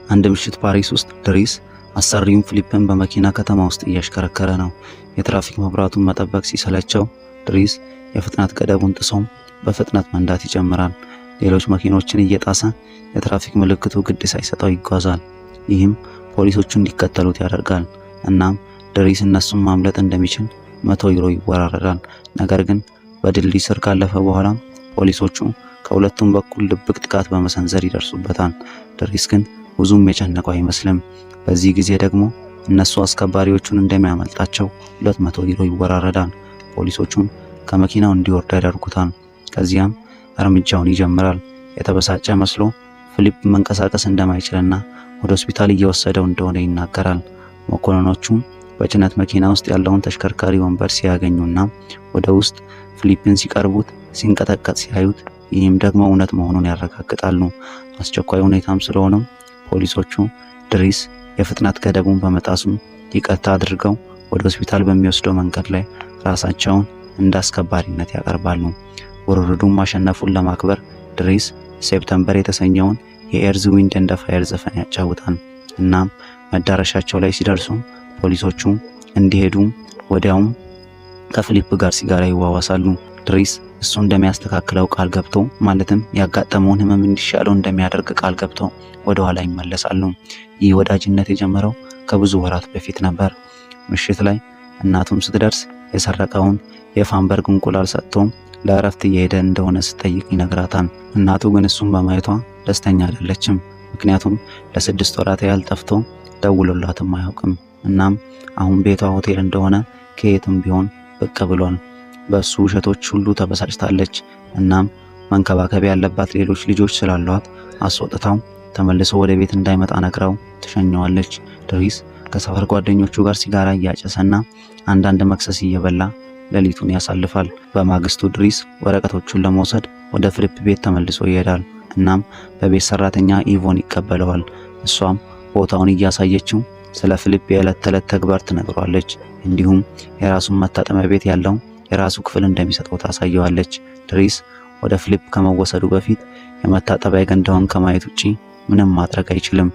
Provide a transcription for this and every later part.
አንድ ምሽት ፓሪስ ውስጥ ድሪስ አሰሪውን ፊሊፕን በመኪና ከተማ ውስጥ እያሽከረከረ ነው። የትራፊክ መብራቱን መጠበቅ ሲሰለቸው ድሪስ የፍጥነት ገደቡን ጥሶም በፍጥነት መንዳት ይጀምራል። ሌሎች መኪኖችን እየጣሰ የትራፊክ ምልክቱ ግድ ሳይሰጠው ይጓዛል። ይህም ፖሊሶቹ እንዲከተሉት ያደርጋል። እናም ድሪስ እነሱን ማምለጥ እንደሚችል 100 ዩሮ ይወራረዳል። ነገር ግን በድልድይ ስር ካለፈ በኋላ ፖሊሶቹ ከሁለቱም በኩል ድብቅ ጥቃት በመሰንዘር ይደርሱበታል። ድሪስ ግን ብዙም የጨነቀው አይመስልም። በዚህ ጊዜ ደግሞ እነሱ አስከባሪዎቹን እንደሚያመልጣቸው 200 ዩሮ ይወራረዳል። ፖሊሶቹን ከመኪናው እንዲወርድ ያደርጉታል። ከዚያም እርምጃውን ይጀምራል። የተበሳጨ መስሎ ፊሊፕ መንቀሳቀስ እንደማይችልና ወደ ሆስፒታል እየወሰደው እንደሆነ ይናገራል። መኮንኖቹም በጭነት መኪና ውስጥ ያለውን ተሽከርካሪ ወንበር ሲያገኙና ወደ ውስጥ ፊሊፕን ሲቀርቡት ሲንቀጠቀጥ ሲያዩት ይህም ደግሞ እውነት መሆኑን ያረጋግጣሉ። አስቸኳይ ሁኔታም ስለሆነም ፖሊሶቹ ድሪስ የፍጥነት ገደቡን በመጣሱ ይቅርታ አድርገው ወደ ሆስፒታል በሚወስደው መንገድ ላይ ራሳቸውን እንደ አስከባሪነት ያቀርባሉ። ውርርዱን ማሸነፉን ለማክበር ድሪስ ሴፕተምበር የተሰኘውን የኤርዝ ዊንድ ኤንድ ፋየር ዘፈን ያጫውታል። እናም መዳረሻቸው ላይ ሲደርሱ ፖሊሶቹ እንዲሄዱ ወዲያውም ከፊሊፕ ጋር ሲጋራ ይዋዋሳሉ። ድሪስ እሱ እንደሚያስተካክለው ቃል ገብቶ ማለትም ያጋጠመውን ህመም እንዲሻለው እንደሚያደርግ ቃል ገብቶ ወደ ኋላ ይመለሳሉ። ይህ ወዳጅነት የጀመረው ከብዙ ወራት በፊት ነበር። ምሽት ላይ እናቱም ስትደርስ የሰረቀውን የፋንበርግ እንቁላል ሰጥቶ ለእረፍት እየሄደ እንደሆነ ስትጠይቅ ይነግራታል። እናቱ ግን እሱን በማየቷ ደስተኛ አይደለችም። ምክንያቱም ለ6 ወራት ያህል ጠፍቶ ደውሎላትም አያውቅም። እናም አሁን ቤቷ ሆቴል እንደሆነ ከየትም ቢሆን ብቅ ብሏል። በሱ ውሸቶች ሁሉ ተበሳጭታለች። እናም መንከባከብ ያለባት ሌሎች ልጆች ስላሏት አስወጥታው ተመልሶ ወደ ቤት እንዳይመጣ ነግራው ትሸኘዋለች። ድሪስ ከሰፈር ጓደኞቹ ጋር ሲጋራ እያጨሰና አንዳንድ መክሰስ እየበላ ሌሊቱን ያሳልፋል። በማግስቱ ድሪስ ወረቀቶቹን ለመውሰድ ወደ ፊሊፕ ቤት ተመልሶ ይሄዳል። እናም በቤት ሰራተኛ ኢቮን ይቀበለዋል። እሷም ቦታውን እያሳየችው ስለ ፊሊፕ የዕለት ተዕለት ተግባር ትነግሯለች። እንዲሁም የራሱን መታጠቢያ ቤት ያለው የራሱ ክፍል እንደሚሰጠው ታሳየዋለች። ድሪስ ወደ ፊሊፕ ከመወሰዱ በፊት የመታጠቢያ ገንዳውን ከማየት ውጪ ምንም ማድረግ አይችልም።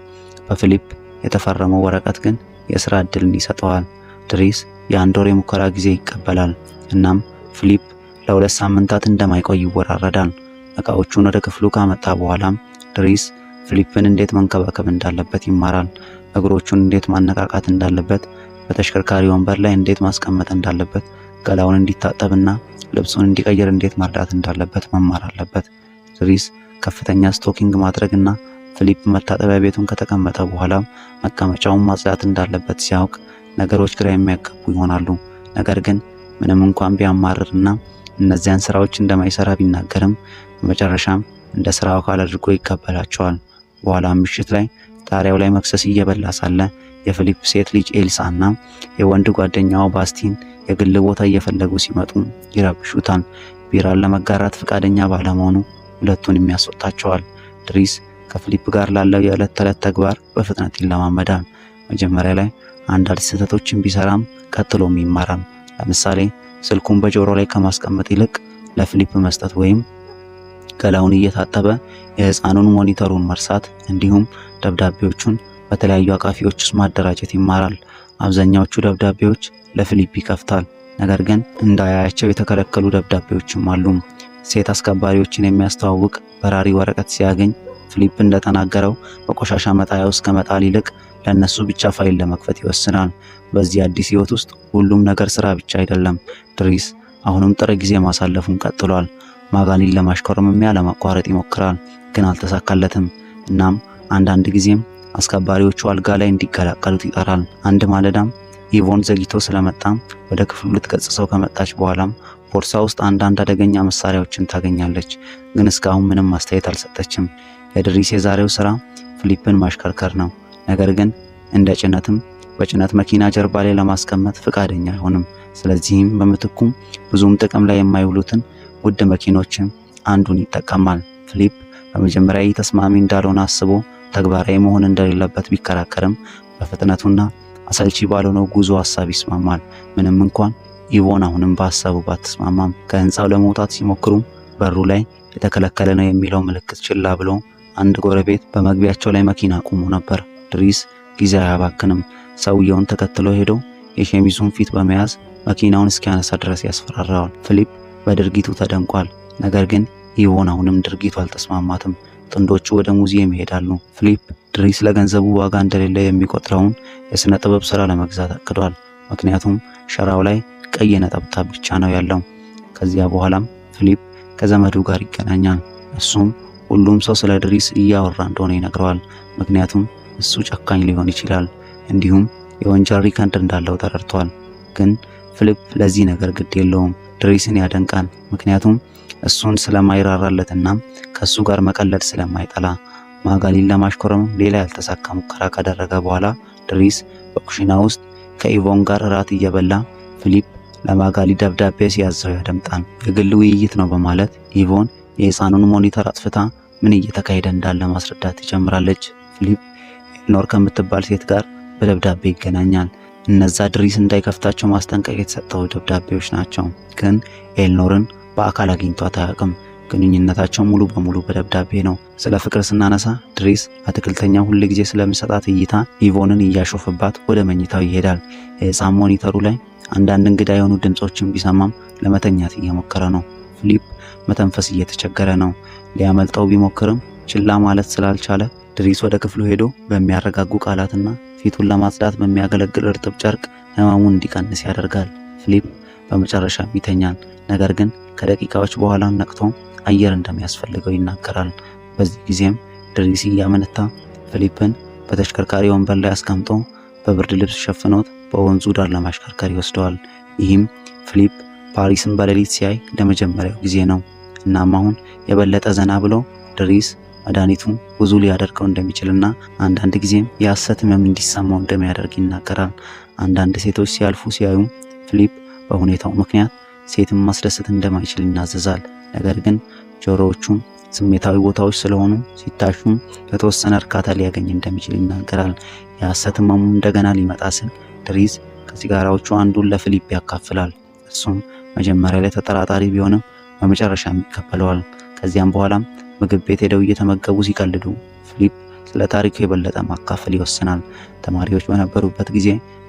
በፊሊፕ የተፈረመው ወረቀት ግን የሥራ ዕድልን ይሰጠዋል። ድሪስ የአንድ ወር የሙከራ ጊዜ ይቀበላል። እናም ፊሊፕ ለ2 ሳምንታት እንደማይቆይ ይወራረዳል። ዕቃዎቹን ወደ ክፍሉ ካመጣ በኋላም ድሪስ ፊሊፕን እንዴት መንከባከብ እንዳለበት ይማራል። እግሮቹን እንዴት ማነቃቃት እንዳለበት፣ በተሽከርካሪ ወንበር ላይ እንዴት ማስቀመጥ እንዳለበት፣ ገላውን እንዲታጠብና ልብሱን እንዲቀይር እንዴት መርዳት እንዳለበት መማር አለበት። ድሪስ ከፍተኛ ስቶኪንግ ማድረግና ፊሊፕ መታጠቢያ ቤቱን ከተቀመጠ በኋላ መቀመጫውን ማጽዳት እንዳለበት ሲያውቅ ነገሮች ግራ የሚያጋቡ ይሆናሉ። ነገር ግን ምንም እንኳን ቢያማርርና እነዚያን ስራዎች እንደማይሰራ ቢናገርም በመጨረሻም እንደ ስራው አካል አድርጎ ይቀበላቸዋል። በኋላ ምሽት ላይ ጣሪያው ላይ መክሰስ እየበላ ሳለ የፊሊፕ ሴት ልጅ ኤልሳና የወንድ ጓደኛው ባስቲን የግል ቦታ እየፈለጉ ሲመጡ ይረብሹታል። ቢራን ለመጋራት ፈቃደኛ ባለመሆኑ ሁለቱንም ያስወጣቸዋል። ድሪስ ከፊሊፕ ጋር ላለው የዕለት ተዕለት ተግባር በፍጥነት ይለማመዳል። መጀመሪያ ላይ አንዳንድ ስህተቶችን ቢሰራም ቀጥሎም ይማራል። ለምሳሌ ስልኩን በጆሮ ላይ ከማስቀመጥ ይልቅ ለፊሊፕ መስጠት ወይም ገላውን እየታጠበ የህፃኑን ሞኒተሩን መርሳት እንዲሁም ደብዳቤዎቹን በተለያዩ አቃፊዎች ውስጥ ማደራጀት ይማራል። አብዛኛዎቹ ደብዳቤዎች ለፊሊፕ ይከፍታል። ነገር ግን እንዳያያቸው የተከለከሉ ደብዳቤዎችም አሉ። ሴት አስከባሪዎችን የሚያስተዋውቅ በራሪ ወረቀት ሲያገኝ ፊሊፕ እንደተናገረው በቆሻሻ መጣያ ውስጥ ከመጣል ይልቅ ለነሱ ብቻ ፋይል ለመክፈት ይወስናል። በዚህ አዲስ ህይወት ውስጥ ሁሉም ነገር ስራ ብቻ አይደለም። ድሪስ አሁንም ጥሩ ጊዜ ማሳለፉን ቀጥሏል። ማጋኒን ለማሽኮርመም ያለማቋረጥ ይሞክራል፣ ግን አልተሳካለትም። እናም አንዳንድ ጊዜም አስከባሪዎቹ አልጋ ላይ እንዲቀላቀሉት ይጠራል። አንድ ማለዳም ኢቮን ዘግይቶ ስለመጣ ወደ ክፍሉ ልትገጽሰው ከመጣች በኋላም ቦርሳ ውስጥ አንዳንድ አደገኛ መሳሪያዎችን ታገኛለች፣ ግን እስካሁን ምንም አስተያየት አልሰጠችም። የድሪስ የዛሬው ስራ ፊሊፕን ማሽከርከር ነው። ነገር ግን እንደ ጭነትም በጭነት መኪና ጀርባ ላይ ለማስቀመጥ ፈቃደኛ አይሆንም። ስለዚህም በምትኩም ብዙም ጥቅም ላይ የማይውሉትን ውድ መኪኖችን አንዱን ይጠቀማል። ፊሊፕ በመጀመሪያ ተስማሚ እንዳልሆነ አስቦ ተግባራዊ መሆን እንደሌለበት ቢከራከርም በፍጥነቱና አሰልቺ ባልሆነው ጉዞ ሐሳብ ይስማማል። ምንም እንኳን ኢቮን አሁንም በሐሳቡ ባትስማማም ከህንፃው ለመውጣት ሲሞክሩ በሩ ላይ የተከለከለ ነው የሚለው ምልክት ችላ ብሎ አንድ ጎረቤት በመግቢያቸው ላይ መኪና ቆሞ ነበር። ድሪስ ጊዜ አያባክንም። ሰውየውን ተከትሎ ሄዶ የሸሚዙን ፊት በመያዝ መኪናውን እስኪያነሳ ድረስ ያስፈራራዋል። ፊሊፕ በድርጊቱ ተደንቋል። ነገር ግን ኢቮን አሁንም ድርጊቱ አልተስማማትም። ጥንዶቹ ወደ ሙዚየም ይሄዳሉ። ፊሊፕ ድሪስ ለገንዘቡ ዋጋ እንደሌለ የሚቆጥረውን የሥነ ጥበብ ሥራ ለመግዛት አቅዷል። ምክንያቱም ሸራው ላይ ቀይ ነጠብጣብ ብቻ ነው ያለው። ከዚያ በኋላም ፊሊፕ ከዘመዱ ጋር ይገናኛል። እሱም ሁሉም ሰው ስለ ድሪስ እያወራ እንደሆነ ይነግረዋል። ምክንያቱም እሱ ጨካኝ ሊሆን ይችላል፣ እንዲሁም የወንጀል ሪከርድ እንዳለው ተረድቷል። ግን ፊሊፕ ለዚህ ነገር ግድ የለውም። ድሪስን ያደንቃል፣ ምክንያቱም እሱን ስለማይራራለትና ከሱ ጋር መቀለድ ስለማይጠላ። ማጋሊን ለማሽኮረም ሌላ ያልተሳካ ሙከራ ካደረገ በኋላ ድሪስ በኩሽና ውስጥ ከኢቮን ጋር እራት እየበላ ፊሊፕ ለማጋሊ ደብዳቤ ሲያዘው ያደምጣል። የግል ውይይት ነው በማለት ኢቮን የሕፃኑን ሞኒተር አጥፍታ ምን እየተካሄደ እንዳለ ማስረዳት ትጀምራለች። ፊሊፕ ኤልኖር ከምትባል ሴት ጋር በደብዳቤ ይገናኛል። እነዛ ድሪስ እንዳይከፍታቸው ማስጠንቀቂያ የተሰጠው ደብዳቤዎች ናቸው። ግን ኤልኖርን በአካል አግኝቷት አያውቅም። ግንኙነታቸው ሙሉ በሙሉ በደብዳቤ ነው። ስለ ፍቅር ስናነሳ ድሪስ አትክልተኛው ሁል ጊዜ ስለሚሰጣት እይታ ኢቮንን እያሾፈባት ወደ መኝታው ይሄዳል። የሕፃን ሞኒተሩ ላይ አንዳንድ እንግዳ የሆኑ ድምጾችን ቢሰማም ለመተኛት እየሞከረ ነው። ፊሊፕ መተንፈስ እየተቸገረ ነው። ሊያመልጠው ቢሞክርም ችላ ማለት ስላልቻለ ድሪስ ወደ ክፍሉ ሄዶ በሚያረጋጉ ቃላትና ፊቱን ለማጽዳት በሚያገለግል እርጥብ ጨርቅ ህመሙን እንዲቀንስ ያደርጋል። ፊሊፕ በመጨረሻም ይተኛል። ነገር ግን ከደቂቃዎች በኋላ ነቅቶ አየር እንደሚያስፈልገው ይናገራል። በዚህ ጊዜም ድሪስ እያመነታ ፊሊፕን በተሽከርካሪ ወንበር ላይ አስቀምጦ በብርድ ልብስ ሸፍኖት በወንዙ ዳር ለማሽከርከር ይወስደዋል። ይህም ፊሊፕ ፓሪስን በሌሊት ሲያይ ለመጀመሪያው ጊዜ ነው። እናም አሁን የበለጠ ዘና ብሎ ድሪስ መድኃኒቱ ብዙ ሊያደርገው እንደሚችልና አንዳንድ ጊዜም የሐሰት ህመም እንዲሰማው እንደሚያደርግ ይናገራል። አንዳንድ ሴቶች ሲያልፉ ሲያዩ ፊሊፕ በሁኔታው ምክንያት ሴትን ማስደሰት እንደማይችል ይናዘዛል። ነገር ግን ጆሮዎቹም ስሜታዊ ቦታዎች ስለሆኑ ሲታሹም የተወሰነ እርካታ ሊያገኝ እንደሚችል ይናገራል። የሐሰት ህመሙ እንደገና ሊመጣ ሲል ድሪስ ከሲጋራዎቹ አንዱን ለፊሊፕ ያካፍላል። እሱም መጀመሪያ ላይ ተጠራጣሪ ቢሆንም በመጨረሻም ይቀበለዋል። ከዚያም በኋላም ምግብ ቤት ሄደው እየተመገቡ ሲቀልዱ ፊሊፕ ስለ ታሪኩ የበለጠ ማካፈል ይወስናል። ተማሪዎች በነበሩበት ጊዜ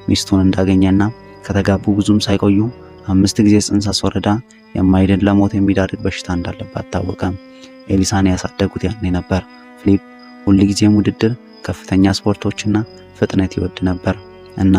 ሚስቱን እንዳገኘና ከተጋቡ ብዙም ሳይቆዩ 5 ጊዜ ጽንስ አስወርዳ የማይድን ለሞት የሚዳርግ በሽታ እንዳለባት ታወቀ። ኤሊሳን ያሳደጉት ያኔ ነበር። ፊሊፕ ሁልጊዜም ውድድር፣ ከፍተኛ ስፖርቶችና ፍጥነት ይወድ ነበር እና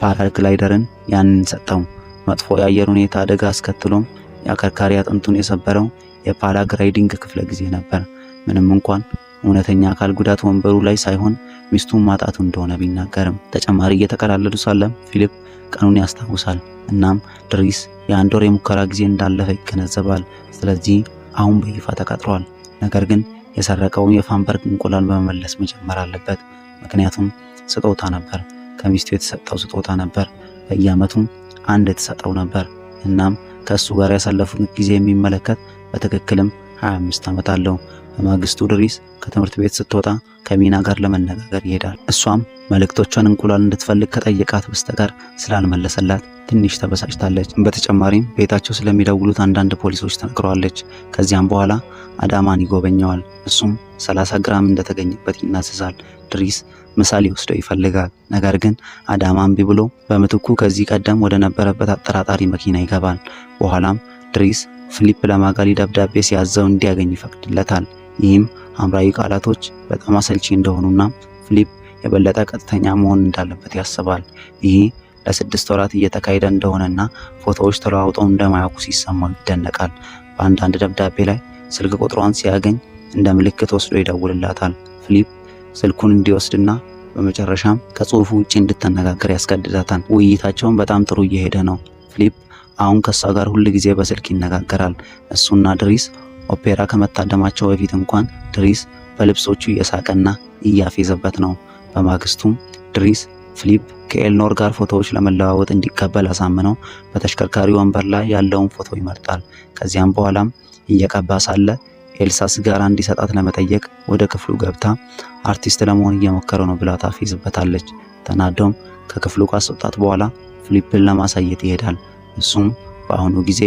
ፓራግላይደርን ያንን ሰጠው። መጥፎ የአየር ሁኔታ አደጋ አስከትሎም የአከርካሪ አጥንቱን የሰበረው የፓራግራይዲንግ ክፍለ ጊዜ ነበር። ምንም እንኳን እውነተኛ አካል ጉዳት ወንበሩ ላይ ሳይሆን ሚስቱን ማጣቱ እንደሆነ ቢናገርም ተጨማሪ እየተቀላለዱ ሳለም ፊሊፕ ቀኑን ያስታውሳል። እናም ድሪስ የአንድ ወር የሙከራ ጊዜ እንዳለፈ ይገነዘባል። ስለዚህ አሁን በይፋ ተቀጥሯል። ነገር ግን የሰረቀውን የፋንበርግ እንቁላል በመመለስ መጀመር አለበት። ምክንያቱም ስጦታ ነበር፣ ከሚስቱ የተሰጠው ስጦታ ነበር። በየዓመቱም አንድ የተሰጠው ነበር። እናም ከእሱ ጋር ያሳለፉት ጊዜ የሚመለከት በትክክልም 25 ዓመት አለው። በማግስቱ ድሪስ ከትምህርት ቤት ስትወጣ ከሚና ጋር ለመነጋገር ይሄዳል። እሷም መልእክቶቿን እንቁላል እንድትፈልግ ከጠየቃት በስተቀር ስላልመለሰላት ትንሽ ተበሳጭታለች። በተጨማሪም ቤታቸው ስለሚደውሉት አንዳንድ ፖሊሶች ተነግረዋለች። ከዚያም በኋላ አዳማን ይጎበኘዋል። እሱም 30 ግራም እንደተገኘበት ይናዘዛል። ድሪስ ምሳ ሊወስደው ይፈልጋል። ነገር ግን አዳማ እምቢ ብሎ በምትኩ ከዚህ ቀደም ወደ ነበረበት አጠራጣሪ መኪና ይገባል። በኋላም ድሪስ ፊሊፕ ለማጋሊ ደብዳቤ ሲያዘው እንዲያገኝ ይፈቅድለታል። ይህም ሐምራዊ ቃላቶች በጣም አሰልቺ እንደሆኑና ፊሊፕ የበለጠ ቀጥተኛ መሆን እንዳለበት ያስባል። ይህ ለ6 ወራት እየተካሄደ እንደሆነና ፎቶዎች ተለዋውጠው እንደማያውቁ ሲሰማው ይደነቃል። በአንዳንድ ደብዳቤ ላይ ስልክ ቁጥሯን ሲያገኝ እንደ ምልክት ወስዶ ይደውልላታል። ፊሊፕ ስልኩን እንዲወስድና በመጨረሻም ከጽሑፉ ውጪ እንድትነጋገር ያስገድዳታል። ውይይታቸውን በጣም ጥሩ እየሄደ ነው። ፊሊፕ አሁን ከሷ ጋር ሁል ጊዜ በስልክ ይነጋገራል። እሱና ድሪስ ኦፔራ ከመታደማቸው በፊት እንኳን ድሪስ በልብሶቹ እየሳቀና እያፌዘበት ነው። በማግስቱም ድሪስ ፊሊፕ ከኤልኖር ጋር ፎቶዎች ለመለዋወጥ እንዲቀበል አሳምነው በተሽከርካሪ ወንበር ላይ ያለውን ፎቶ ይመርጣል። ከዚያም በኋላም እየቀባ ሳለ ኤልሳ ሲጋራ እንዲሰጣት ለመጠየቅ ወደ ክፍሉ ገብታ አርቲስት ለመሆን እየሞከረ ነው ብላ ታፌዝበታለች። ተናዶም ከክፍሉ ካስወጣት በኋላ ፊሊፕን ለማሳየት ይሄዳል። እሱም በአሁኑ ጊዜ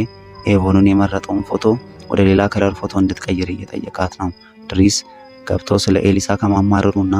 ኤቮንን የመረጠውን ፎቶ ወደ ሌላ ከለር ፎቶ እንድትቀይር እየጠየቃት ነው። ድሪስ ገብቶ ስለ ኤሊሳ ከማማረሩና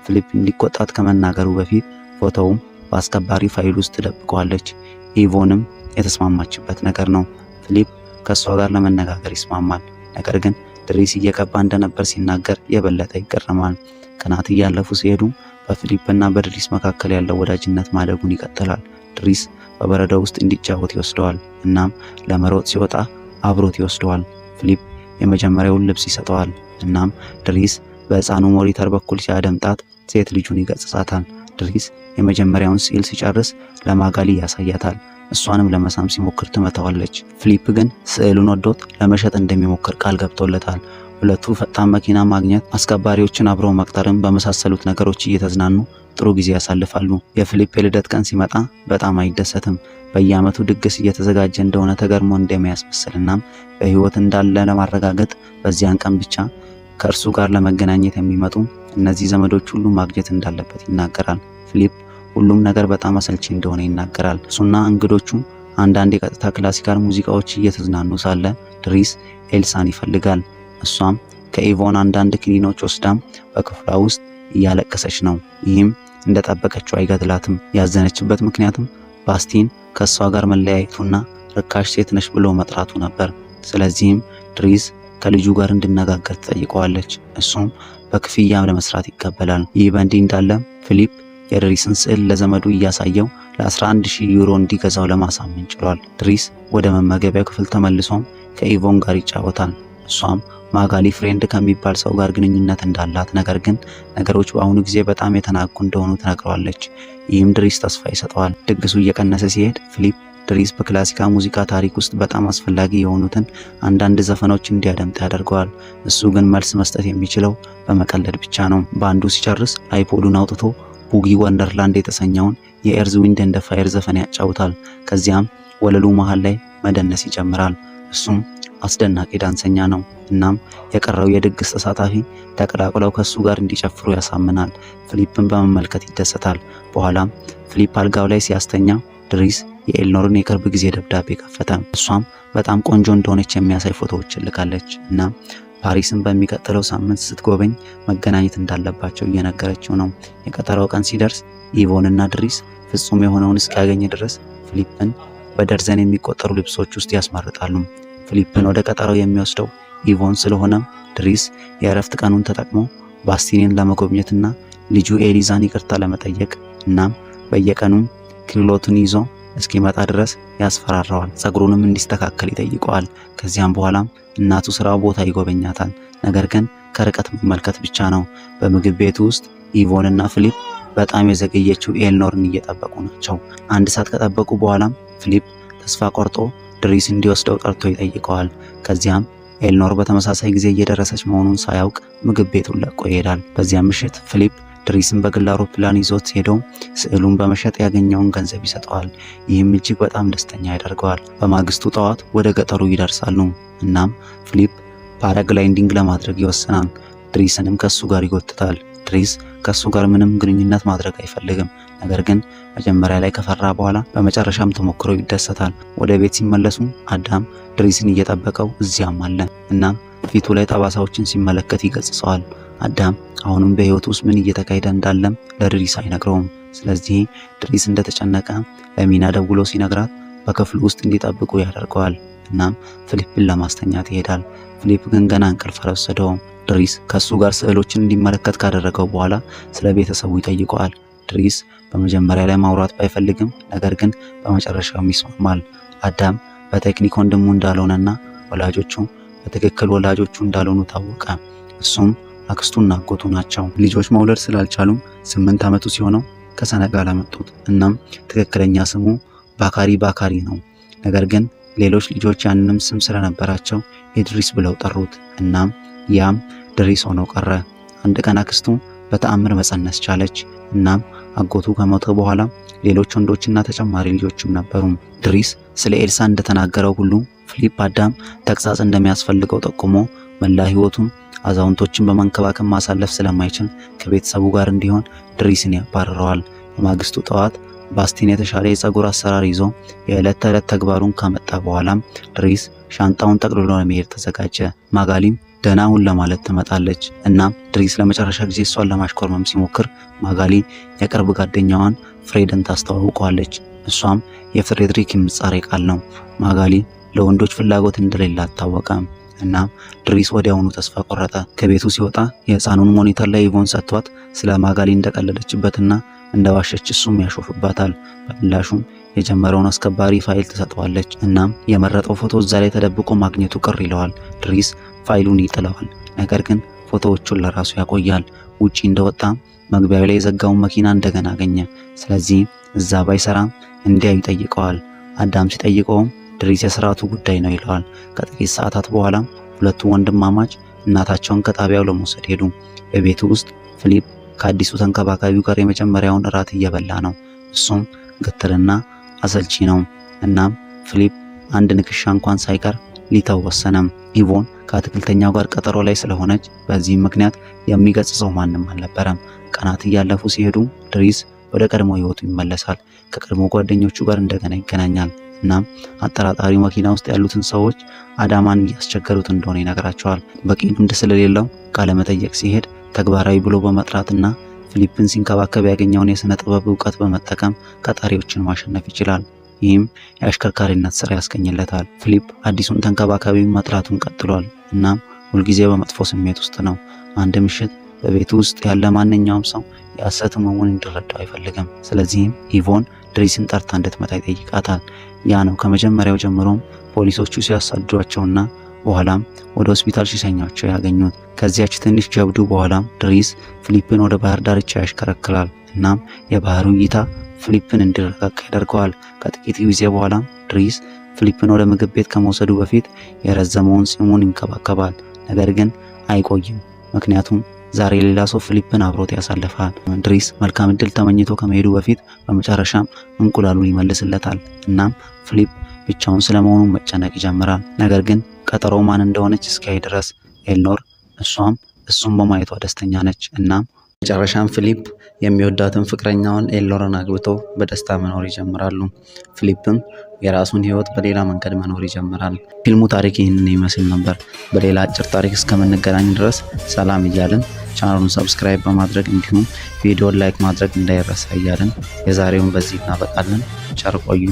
ፊሊፕ እንዲቆጣት ከመናገሩ በፊት ፎቶውን በአስከባሪ ፋይል ውስጥ ተደብቀዋለች። ኢቮንም የተስማማችበት ነገር ነው። ፊሊፕ ከሷ ጋር ለመነጋገር ይስማማል። ነገር ግን ድሪስ እየቀባ እንደነበር ሲናገር የበለጠ ይገረማል። ቀናት እያለፉ ሲሄዱ በፊሊፕና በድሪስ መካከል ያለው ወዳጅነት ማደጉን ይቀጥላል። ድሪስ በበረዶ ውስጥ እንዲጫወት ይወስደዋል። እናም ለመሮጥ ሲወጣ አብሮት ይወስደዋል። ፊሊፕ የመጀመሪያውን ልብስ ይሰጠዋል። እናም ድሪስ በሕፃኑ ሞኒተር በኩል ሲያደምጣት ሴት ልጁን ይገጽጻታል። ድሪስ የመጀመሪያውን ስዕል ሲጨርስ ለማጋሊ ያሳያታል። እሷንም ለመሳም ሲሞክር ትመታዋለች። ፊሊፕ ግን ስዕሉን ወዶት ለመሸጥ እንደሚሞክር ቃል ገብቶለታል። ሁለቱ ፈጣን መኪና ማግኘት፣ አስከባሪዎችን አብረው መቅጠርን በመሳሰሉት ነገሮች እየተዝናኑ ጥሩ ጊዜ ያሳልፋሉ። የፊሊፕ የልደት ቀን ሲመጣ በጣም አይደሰትም። በየዓመቱ ድግስ እየተዘጋጀ እንደሆነ ተገርሞ እንደሚያስመስልና በህይወት እንዳለ ለማረጋገጥ በዚያን ቀን ብቻ ከእርሱ ጋር ለመገናኘት የሚመጡ እነዚህ ዘመዶች ሁሉ ማግኘት እንዳለበት ይናገራል። ፊሊፕ ሁሉም ነገር በጣም አሰልቺ እንደሆነ ይናገራል። እሱና እንግዶቹ አንዳንድ የቀጥታ ክላሲካል ሙዚቃዎች እየተዝናኑ ሳለ ድሪስ ኤልሳን ይፈልጋል። እሷም ከኢቮን አንዳንድ ክኒኖች ወስዳም በክፍሏ ውስጥ እያለቀሰች ነው። ይህም እንደጠበቀችው አይገድላትም። ያዘነችበት ምክንያትም ባስቲን ከሷ ጋር መለያየቱና ርካሽ ሴት ነሽ ብሎ መጥራቱ ነበር። ስለዚህም ድሪስ ከልጁ ጋር እንዲነጋገር ትጠይቀዋለች። እሱም በክፍያ ለመስራት ይቀበላል። ይህ በእንዲህ እንዳለ ፊሊፕ የድሪስን ስዕል ለዘመዱ እያሳየው ለ11,000 ዩሮ እንዲገዛው ለማሳመን ችሏል። ድሪስ ወደ መመገቢያው ክፍል ተመልሶም ከኢቮን ጋር ይጫወታል። እሷም ማጋሊ ፍሬንድ ከሚባል ሰው ጋር ግንኙነት እንዳላት፣ ነገር ግን ነገሮች በአሁኑ ጊዜ በጣም የተናቁ እንደሆኑ ትነግረዋለች። ይህም ድሪስ ተስፋ ይሰጠዋል። ድግሱ እየቀነሰ ሲሄድ ፊሊፕ ድሪስ በክላሲካ ሙዚቃ ታሪክ ውስጥ በጣም አስፈላጊ የሆኑትን አንዳንድ ዘፈኖች እንዲያደምጥ ያደርገዋል። እሱ ግን መልስ መስጠት የሚችለው በመቀለድ ብቻ ነው። በአንዱ ሲጨርስ አይፖዱን አውጥቶ ቡጊ ወንደርላንድ የተሰኘውን የኤርዝ ዊንድ ኤንድ ፋየር ዘፈን ያጫውታል። ከዚያም ወለሉ መሃል ላይ መደነስ ይጀምራል። እሱም አስደናቂ ዳንሰኛ ነው። እናም የቀረው የድግስ ተሳታፊ ተቀላቅለው ከሱ ጋር እንዲጨፍሩ ያሳምናል። ፊሊፕን በመመልከት ይደሰታል። በኋላም ፊሊፕ አልጋው ላይ ሲያስተኛ ድሪስ የኤልኖርን የቅርብ ጊዜ ደብዳቤ ከፈተ። እሷም በጣም ቆንጆ እንደሆነች የሚያሳይ ፎቶዎችን ልካለች። እናም ፓሪስን በሚቀጥለው ሳምንት ስትጎበኝ መገናኘት እንዳለባቸው እየነገረችው ነው። የቀጠሮው ቀን ሲደርስ ኢቮንና ድሪስ ፍጹም የሆነውን እስኪያገኝ ድረስ ፊሊፕን በደርዘን የሚቆጠሩ ልብሶች ውስጥ ያስመርጣሉ። ፊሊፕን ወደ ቀጠሮው የሚወስደው ኢቮን ስለሆነ ድሪስ የእረፍት ቀኑን ተጠቅሞ ባስቲንን ለመጎብኘትና ልጁ ኤሊዛን ይቅርታ ለመጠየቅ እናም በየቀኑ ክሎቱን ይዞ እስኪመጣ ድረስ ያስፈራራዋል። ጸጉሩንም እንዲስተካከል ይጠይቀዋል። ከዚያም በኋላም እናቱ ስራው ቦታ ይጎበኛታል። ነገር ግን ከርቀት መመልከት ብቻ ነው። በምግብ ቤቱ ውስጥ ኢቮንና ፊሊፕ በጣም የዘገየችው ኤልኖርን እየጠበቁ ናቸው። አንድ ሰዓት ከጠበቁ በኋላም ፊሊፕ ተስፋ ቆርጦ ድሪስ እንዲወስደው ጠርቶ ይጠይቀዋል። ከዚያም ኤልኖር በተመሳሳይ ጊዜ እየደረሰች መሆኑን ሳያውቅ ምግብ ቤቱን ለቆ ይሄዳል። በዚያም ምሽት ፊሊፕ ድሪስን በግል አውሮፕላን ይዞት ሄዶ ስዕሉን በመሸጥ ያገኘውን ገንዘብ ይሰጠዋል። ይህም እጅግ በጣም ደስተኛ ያደርገዋል። በማግስቱ ጠዋት ወደ ገጠሩ ይደርሳሉ። እናም ፊሊፕ ፓራግላይዲንግ ለማድረግ ይወስናል። ድሪስንም ከሱ ጋር ይጎትታል። ድሪስ ከሱ ጋር ምንም ግንኙነት ማድረግ አይፈልግም። ነገር ግን መጀመሪያ ላይ ከፈራ በኋላ በመጨረሻም ተሞክሮ ይደሰታል። ወደ ቤት ሲመለሱ አዳም ድሪስን እየጠበቀው እዚያም አለ። እናም ፊቱ ላይ ጠባሳዎችን ሲመለከት ይገጽጸዋል። አዳም አሁንም በህይወቱ ውስጥ ምን እየተካሄደ እንዳለም ለድሪስ አይነግረውም። ስለዚህ ድሪስ እንደተጨነቀ ለሚና ደውሎ ሲነግራት በክፍሉ ውስጥ እንዲጠብቁ ያደርገዋል። እናም ፊሊፕን ለማስተኛት ይሄዳል። ፊሊፕ ግን ገና እንቅልፍ አልወሰደውም። ድሪስ ከሱ ጋር ስዕሎችን እንዲመለከት ካደረገው በኋላ ስለ ቤተሰቡ ይጠይቀዋል። ድሪስ በመጀመሪያ ላይ ማውራት ባይፈልግም ነገር ግን በመጨረሻው ይስማማል። አዳም በቴክኒክ ወንድሙ እንዳልሆነና ወላጆቹ በትክክል ወላጆቹ እንዳልሆኑ ታወቀ። እሱም አክስቱና አጎቱ ናቸው። ልጆች መውለድ ስላልቻሉ 8 ዓመቱ ሲሆነው ከሰነጋል አመጡት። እናም ትክክለኛ ስሙ ባካሪ ነው። ነገር ግን ሌሎች ልጆች ያንንም ስም ስለነበራቸው ኢድሪስ ብለው ጠሩት። እናም ያም ድሪስ ሆኖ ቀረ። አንድ ቀን አክስቱ በተአምር መጸነስ ቻለች። እናም አጎቱ ከሞተ በኋላ ሌሎች ወንዶችና ተጨማሪ ልጆችም ነበሩ። ድሪስ ስለ ኤልሳ እንደተናገረው ሁሉ ፊሊፕ አዳም ተግሳጽ እንደሚያስፈልገው ጠቁሞ መላ ህይወቱን አዛውንቶችን በመንከባከብ ማሳለፍ ስለማይችል ከቤተሰቡ ጋር እንዲሆን ድሪስን ያባርረዋል። በማግስቱ ጠዋት ባስቲን የተሻለ የፀጉር አሰራር ይዞ የዕለት ተዕለት ተግባሩን ካመጣ በኋላም ድሪስ ሻንጣውን ጠቅልሎ ለመሄድ ተዘጋጀ። ማጋሊም ደህናውን ለማለት ትመጣለች። እናም ድሪስ ለመጨረሻ ጊዜ እሷን ለማሽኮርመም ሲሞክር ማጋሊ የቅርብ ጓደኛዋን ፍሬድን ታስተዋውቀዋለች። እሷም የፍሬድሪክ ምጻሬ ቃል ነው። ማጋሊ ለወንዶች ፍላጎት እንደሌላት ታወቀ። እናም ድሪስ ወዲያውኑ ተስፋ ቆረጠ። ከቤቱ ሲወጣ የህፃኑን ሞኒተር ላይ ኢቮን ሰጥቷት ስለ ማጋሊ እንደቀለለችበትና እንደዋሸች እሱም ያሾፍባታል። በምላሹም የጀመረውን አስከባሪ ፋይል ትሰጠዋለች። እናም የመረጠው ፎቶ እዛ ላይ ተደብቆ ማግኘቱ ቅር ይለዋል። ድሪስ ፋይሉን ይጥለዋል። ነገር ግን ፎቶዎቹን ለራሱ ያቆያል። ውጪ እንደወጣ መግቢያው ላይ የዘጋውን መኪና እንደገና አገኘ። ስለዚህ እዛ ባይሰራም እንዲያዩ ይጠይቀዋል። አዳም ሲጠይቀውም ድሪስ የስርዓቱ ጉዳይ ነው ይለዋል። ከጥቂት ሰዓታት በኋላ ሁለቱ ወንድማማች እናታቸውን ከጣቢያው ለመውሰድ ሄዱ። በቤቱ ውስጥ ፊሊፕ ከአዲሱ ተንከባካቢው ጋር የመጀመሪያውን እራት እየበላ ነው። እሱም ግትርና አሰልቺ ነው። እናም ፊሊፕ አንድ ንክሻ እንኳን ሳይቀር ሊተው ወሰነም። ኢቮን ከአትክልተኛው ጋር ቀጠሮ ላይ ስለሆነች በዚህም ምክንያት የሚገጽጸው ማንም አልነበረም። ቀናት እያለፉ ሲሄዱ ድሪስ ወደ ቀድሞ ህይወቱ ይመለሳል። ከቀድሞ ጓደኞቹ ጋር እንደገና ይገናኛል። እናም አጠራጣሪ መኪና ውስጥ ያሉትን ሰዎች አዳማን እያስቸገሩት እንደሆነ ይነግራቸዋል። በቂ ልምድ ስለሌለው ቃለ መጠየቅ ሲሄድ ተግባራዊ ብሎ በመጥራትና ፊሊፕን ሲንከባከብ ያገኘውን የሥነ ጥበብ ዕውቀት በመጠቀም ቀጣሪዎችን ማሸነፍ ይችላል። ይህም የአሽከርካሪነት ስራ ያስገኝለታል። ፊሊፕ አዲሱን ተንከባካቢ መጥራቱን ቀጥሏል። እናም ሁልጊዜ በመጥፎ ስሜት ውስጥ ነው። አንድ ምሽት በቤቱ ውስጥ ያለ ማንኛውም ሰው የሐሰት ህመሙን እንዲረዳው አይፈልግም። ስለዚህም ኢቮን ድሪስን ጠርታ እንድትመታ ይጠይቃታል። ያ ነው ከመጀመሪያው ጀምሮም ፖሊሶቹ ሲያሳድዷቸውና በኋላም ወደ ሆስፒታል ሲሸኟቸው ያገኙት። ከዚያች ትንሽ ጀብዱ በኋላም ድሪስ ፊሊፕን ወደ ባህር ዳርቻ ያሽከረክራል። እናም የባህሩ እይታ ፊሊፕን እንዲረጋጋ ያደርገዋል። ከጥቂት ጊዜ በኋላም ድሪስ ፊሊፕን ወደ ምግብ ቤት ከመውሰዱ በፊት የረዘመውን ፂሙን ይንከባከባል። ነገር ግን አይቆይም፣ ምክንያቱም ዛሬ ሌላ ሰው ፊሊፕን አብሮት ያሳልፋል። ድሪስ መልካም እድል ተመኝቶ ከመሄዱ በፊት በመጨረሻም እንቁላሉን ይመልስለታል። እናም ፊሊፕ ብቻውን ስለመሆኑ መጨነቅ ይጀምራል። ነገር ግን ቀጠሮው ማን እንደሆነች እስኪያይ ድረስ ኤልኖር እሱም በማየቷ ደስተኛ ነች። እናም መጨረሻም ፊሊፕ የሚወዳትን ፍቅረኛውን ኤልኖርን አግብቶ በደስታ መኖር ይጀምራሉ። ፊሊፕም የራሱን ህይወት በሌላ መንገድ መኖር ይጀምራል። ፊልሙ ታሪክ ይህንን ይመስል ነበር። በሌላ አጭር ታሪክ እስከምንገናኝ ድረስ ሰላም እያልን ቻናሉን ሰብስክራይብ በማድረግ እንዲሁም ቪዲዮን ላይክ ማድረግ እንዳይረሳ እያልን የዛሬውን በዚህ እናበቃለን። ቸር ቆዩ።